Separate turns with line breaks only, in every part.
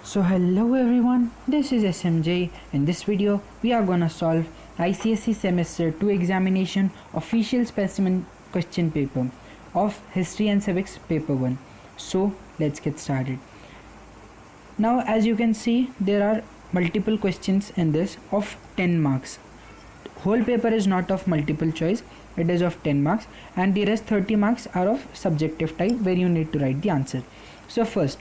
So hello everyone, this is SMJ. In this video, we are gonna solve ICSE Semester 2 examination official specimen question paper of History and Civics paper 1. So let's get started. Now as you can see, there are multiple questions in this of 10 marks. Whole paper is not of multiple choice, it is of 10 marks, and the rest 30 marks are of subjective type where you need to write the answer. So first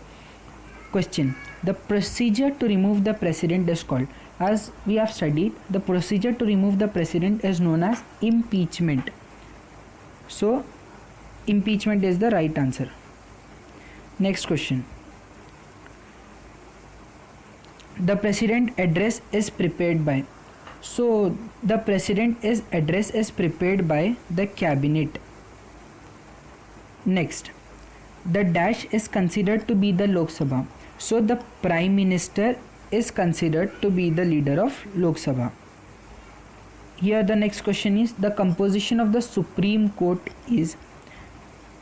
question, the procedure to remove the president is called, as we have studied, the procedure to remove the president is known as impeachment. So impeachment is the right answer. Next question, the president address is prepared by. So the president is address is prepared by the cabinet. Next, the dash is considered to be the Lok Sabha. So the prime minister is considered to be the leader of Lok Sabha. Here the next question is, the composition of the Supreme Court is.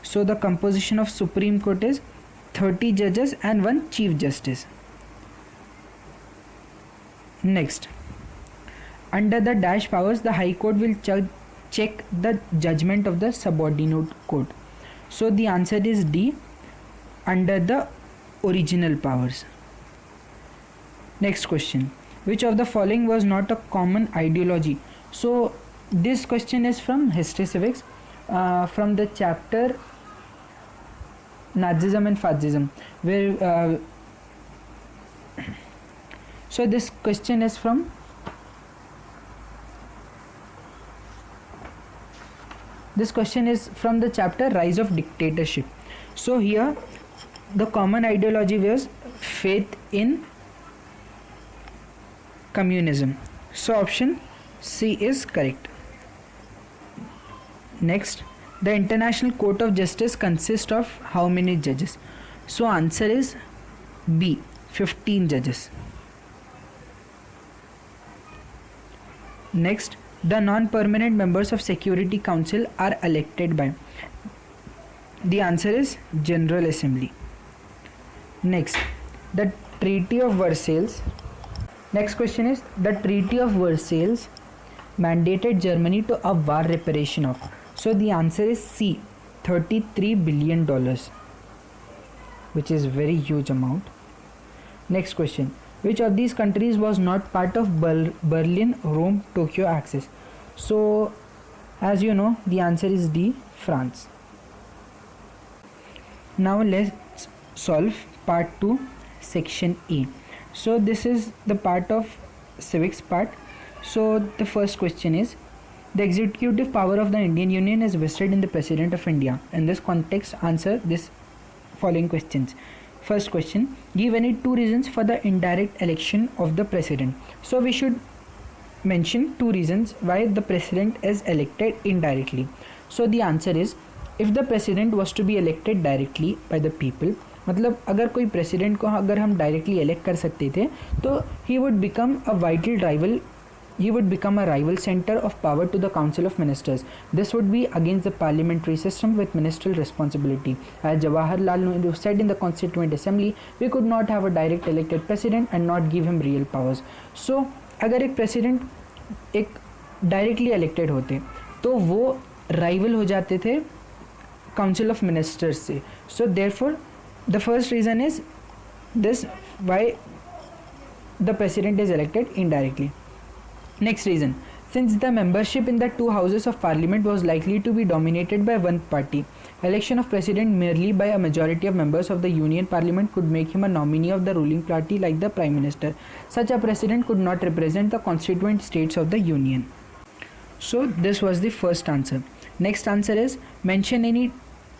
So the composition of Supreme Court is 30 judges and 1 chief justice. Next, under the dash powers, the High Court will check the judgment of the subordinate court. So the answer is D, under the original powers. Next question, which of the following was not a common ideology? So this question is from History Civics, from the chapter Nazism and Fascism, where so this question is from the chapter Rise of Dictatorship. So here the common ideology was faith in communism. So option C is correct. Next, the International Court of Justice consists of how many judges? So answer is B, 15 judges. Next, the non-permanent members of Security Council are elected by. The answer is General Assembly. Next, the Treaty of Versailles. Next question is, the Treaty of Versailles mandated Germany to a war reparation of. So the answer is C, $33 billion, which is very huge amount. Next question, which of these countries was not part of Berlin-Rome-Tokyo axis? So as you know, the answer is D, France. Now let's solve part 2, section E. So this is the part of civics part. So the first question is, the executive power of the Indian Union is vested in the President of India. In this context, answer this following questions. First question, give any 2 reasons for the indirect election of the president. So we should mention 2 reasons why the president is elected indirectly. So the answer is, if the president was to be elected directly by the people, मतलब अगर कोई president को अगर हम directly elect कर सकते थे तो he would become a rival center of power to the Council of Ministers. This would be against the parliamentary system with ministerial responsibility. As Jawaharlal Nehru said in the Constituent Assembly, we could not have a direct elected president and not give him real powers. So अगर एक president एक directly elected होते तो वो rival हो जाते थे council of ministers से. So therefore the first reason is this, why the president is elected indirectly. Next reason, since the membership in the 2 houses of parliament was likely to be dominated by one party, election of president merely by a majority of members of the union parliament could make him a nominee of the ruling party like the prime minister. Such a president could not represent the constituent states of the union. So this was the first answer. Next answer is,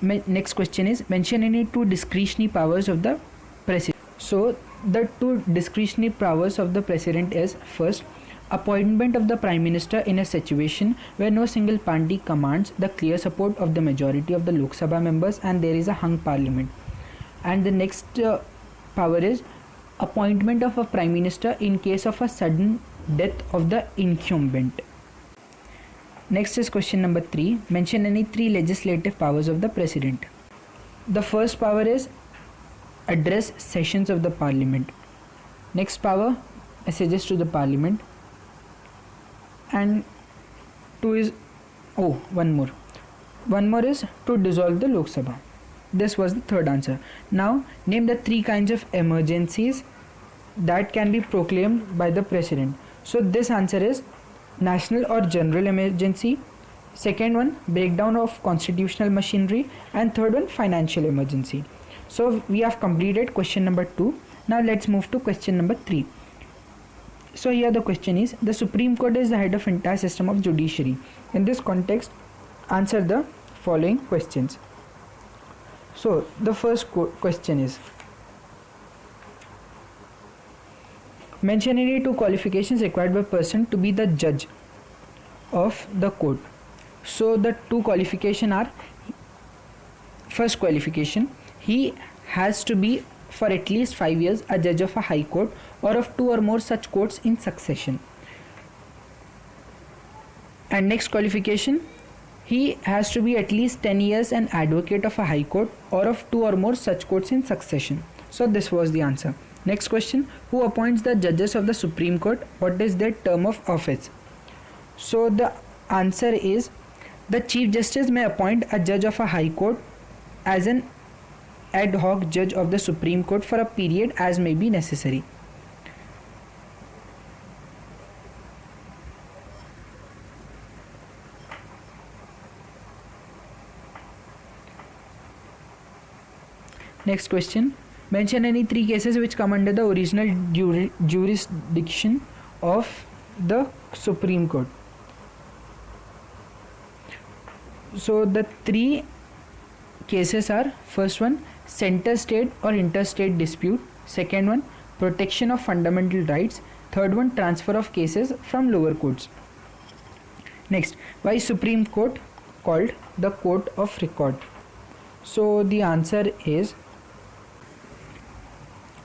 next question is, mention any 2 discretionary powers of the president. So the 2 discretionary powers of the president is, first, appointment of the prime minister in a situation where no single party commands the clear support of the majority of the Lok Sabha members and there is a hung parliament. And the next power is appointment of a prime minister in case of a sudden death of the incumbent. Next is question number 3. Mention any 3 legislative powers of the president. The first power is address sessions of the parliament. Next power, messages to the parliament. And 2 is, oh, one more is to dissolve the Lok Sabha. This was the third answer. Now name the 3 kinds of emergencies that can be proclaimed by the president. So this answer is national or general emergency, second one breakdown of constitutional machinery, and third one financial emergency. So we have completed question number 2. Now let's move to question number 3. So here the question is, the Supreme Court is the head of entire system of judiciary. In this context, answer the following questions. So the first question is, mention any 2 qualifications required by a person to be the judge of the court. So the 2 qualifications are, first qualification, he has to be for at least 5 years a judge of a high court or of 2 or more such courts in succession. And next qualification, he has to be at least 10 years an advocate of a high court or of 2 or more such courts in succession. So this was the answer. Next question, who appoints the judges of the Supreme Court? What is their term of office? So the answer is, the Chief Justice may appoint a judge of a high court as an ad hoc judge of the Supreme Court for a period as may be necessary. Next question, mention any 3 cases which come under the original jurisdiction of the Supreme Court. So the 3 cases are, first one, center state or interstate dispute, second one, protection of fundamental rights, third one, transfer of cases from lower courts. Next, why is Supreme Court called the court of record? So the answer is,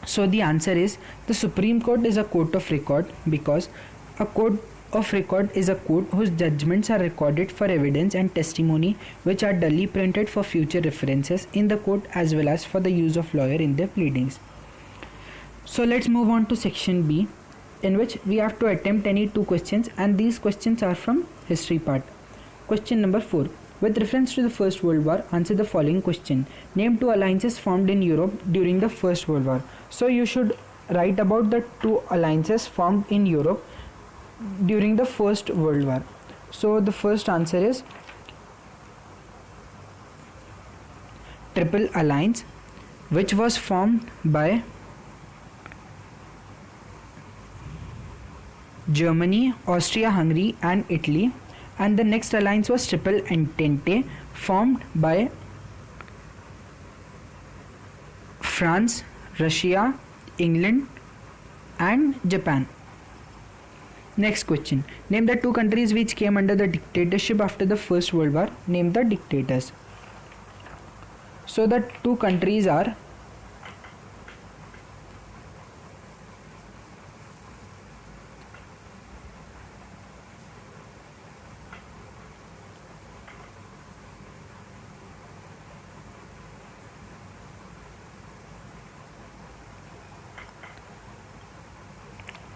the Supreme Court is a court of record because a court of record is a court whose judgments are recorded for evidence and testimony, which are duly printed for future references in the court as well as for the use of lawyer in their pleadings. So let's move on to section B, in which we have to attempt any 2 questions, and these questions are from history part. Question number 4. With reference to the First World War, answer the following question. Name 2 alliances formed in Europe during the First World War. So you should write about the 2 alliances formed in Europe during the First World War. So the first answer is Triple Alliance, which was formed by Germany, Austria-Hungary and Italy, and the next alliance was Triple Entente, formed by France, Russia, England and Japan. Next question, name the 2 countries which came under the dictatorship after the First World War. Name the dictators. So the 2 countries are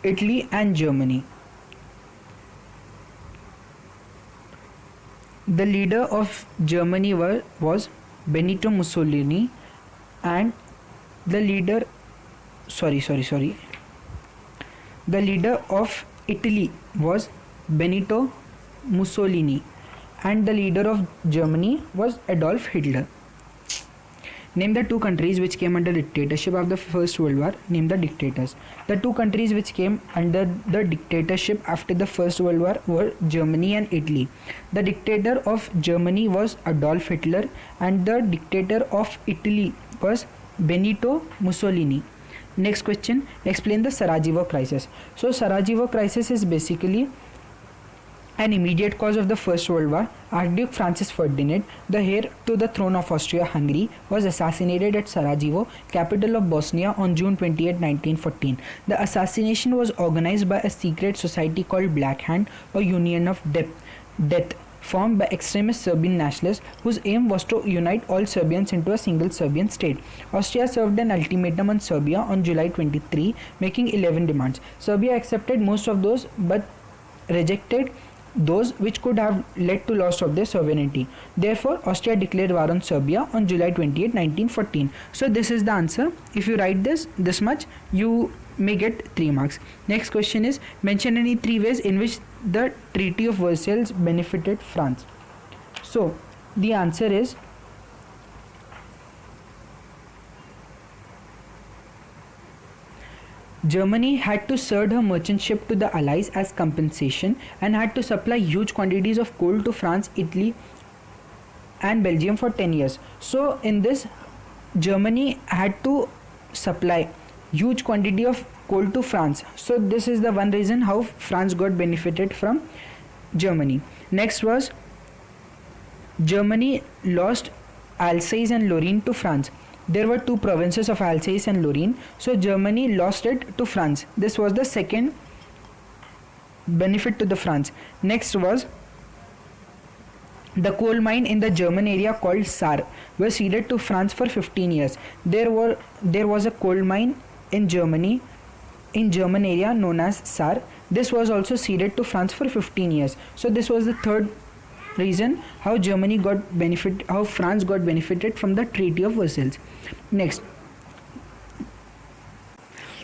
Italy and Germany. The leader of Germany was Benito Mussolini, and the leader of Italy was Benito Mussolini, and the leader of Germany was Adolf Hitler. Name the 2 countries which came under dictatorship of the First World War. Name the dictators. The 2 countries which came under the dictatorship after the First World War were Germany and Italy. The dictator of Germany was Adolf Hitler, and the dictator of Italy was Benito Mussolini. Next question, explain the Sarajevo crisis. So Sarajevo crisis is basically an immediate cause of the First World War. Archduke Francis Ferdinand, the heir to the throne of Austria-Hungary, was assassinated at Sarajevo, capital of Bosnia, on June 28, 1914. The assassination was organized by a secret society called Black Hand, a union of death, formed by extremist Serbian nationalists whose aim was to unite all Serbians into a single Serbian state. Austria served an ultimatum on Serbia on July 23, making 11 demands. Serbia accepted most of those but rejected those which could have led to loss of their sovereignty. Therefore, Austria declared war on Serbia on July 28, 1914. So this is the answer. If you write this much, you may get 3 marks. Next question is, mention any 3 ways in which the Treaty of Versailles benefited France. So the answer is Germany had to cede her merchant ship to the Allies as compensation and had to supply huge quantities of coal to France, Italy and Belgium for 10 years. So in this, Germany had to supply huge quantity of coal to France. So this is the one reason how France got benefited from Germany. Next was Germany lost Alsace and Lorraine to France. There were 2 provinces of Alsace and Lorraine, so Germany lost it to France. This was the second benefit to the France. Next was the coal mine in the German area called Saar was ceded to France for 15 years. There was a coal mine in German area known as Saar. This was also ceded to France for 15 years. So this was the third reason how France got benefited from the Treaty of Versailles. Next,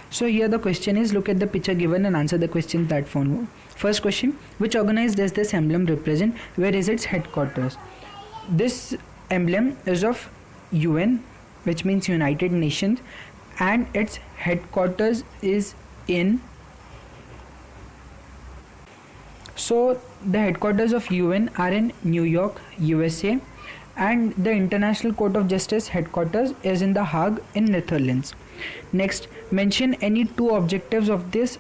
so here the question is, look at the picture given and answer the questions that follow. First question, which organization does this emblem represent? Where is its headquarters? This emblem is of UN, which means United Nations, and its headquarters is in, so the headquarters of UN are in New York, USA, and the International Court of Justice headquarters is in The Hague in Netherlands. Next, mention any 2 objectives of this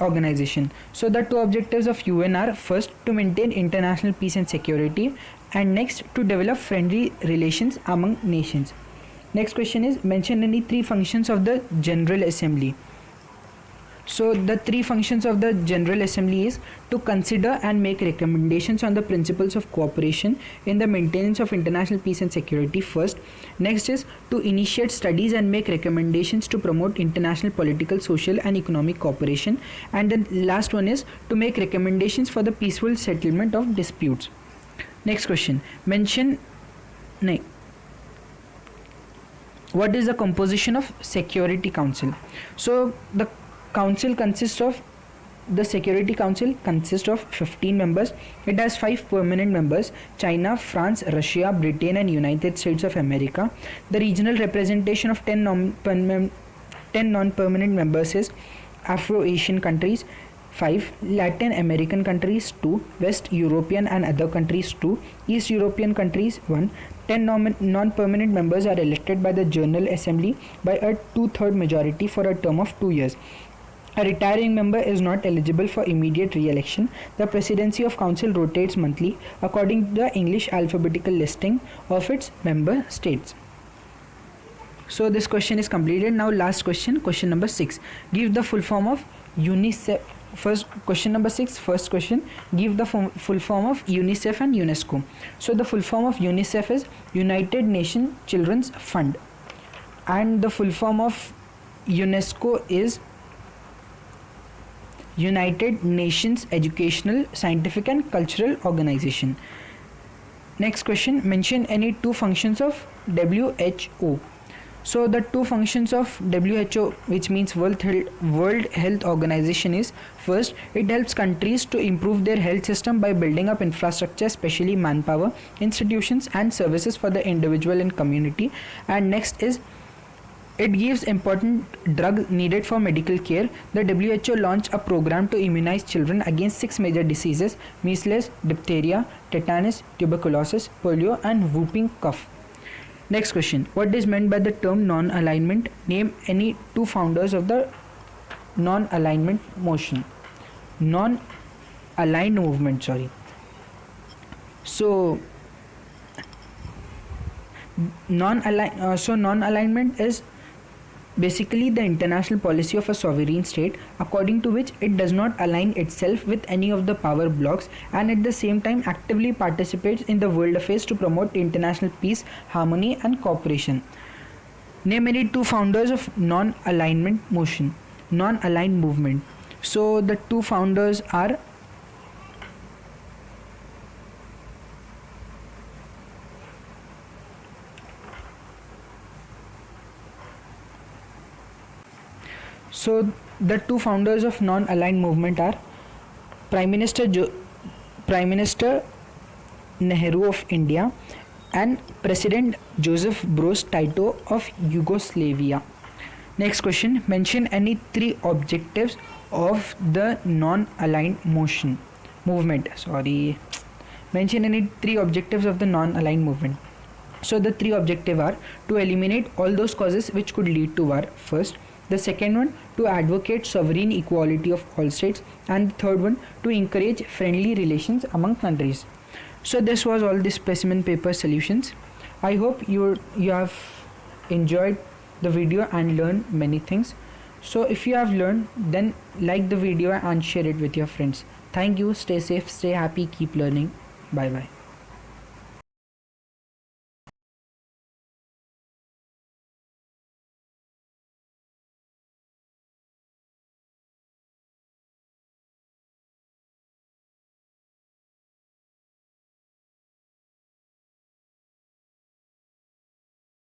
organization. So the 2 objectives of UN are, first, to maintain international peace and security, and next, to develop friendly relations among nations. Next question is, mention any 3 functions of the General Assembly. So the 3 functions of the General Assembly is to consider and make recommendations on the principles of cooperation in the maintenance of international peace and security first. Next is to initiate studies and make recommendations to promote international political, social and economic cooperation. And the last one is to make recommendations for the peaceful settlement of disputes. Next question, mention what is the composition of Security Council. So the Security Council consists of 15 members. It has 5 permanent members: China, France, Russia, Britain and United States of America. The regional representation of 10 non-permanent members is Afro-Asian countries 5, Latin American countries 2, West European and other countries 2, East European countries 1. 10 non-permanent members are elected by the General Assembly by a 2/3 majority for a term of 2 years. A retiring member is not eligible for immediate re-election. The presidency of council rotates monthly according to the English alphabetical listing of its member states. So this question is completed. Now last question, question number 6. Give the full form of UNICEF. Question number 6, first question, give the full form of UNICEF and UNESCO. So the full form of UNICEF is United Nations Children's Fund, and the full form of UNESCO is United Nations Educational, Scientific and Cultural Organization. Next question, mention any 2 functions of WHO. So the 2 functions of WHO, which means World Health Organization, is, first, it helps countries to improve their health system by building up infrastructure, especially manpower, institutions and services for the individual and community. And next is, it gives important drugs needed for medical care. The WHO launched a program to immunize children against 6 major diseases: measles, diphtheria, tetanus, tuberculosis, polio and whooping cough. Next question, what is meant by the term non-alignment? Name any 2 founders of the non-aligned movement. So non-alignment is basically the international policy of a sovereign state, according to which it does not align itself with any of the power blocs and at the same time actively participates in the world affairs to promote international peace, harmony, and cooperation. Name any two founders of non-aligned movement. So the two founders are of non-aligned movement are Prime Minister Prime Minister Nehru of India and President Joseph Broz Tito of Yugoslavia. Next question, mention any three objectives of the non-aligned movement. Mention any three objectives of the non-aligned movement. So the three objectives are to eliminate all those causes which could lead to war first. The second one, to advocate sovereign equality of all states, and the third one, to encourage friendly relations among countries. So this was all the specimen paper solutions. I hope you have enjoyed the video and learned many things. So if you have learned, then like the video and share it with your friends. Thank you. Stay safe, stay happy, keep learning. Bye bye.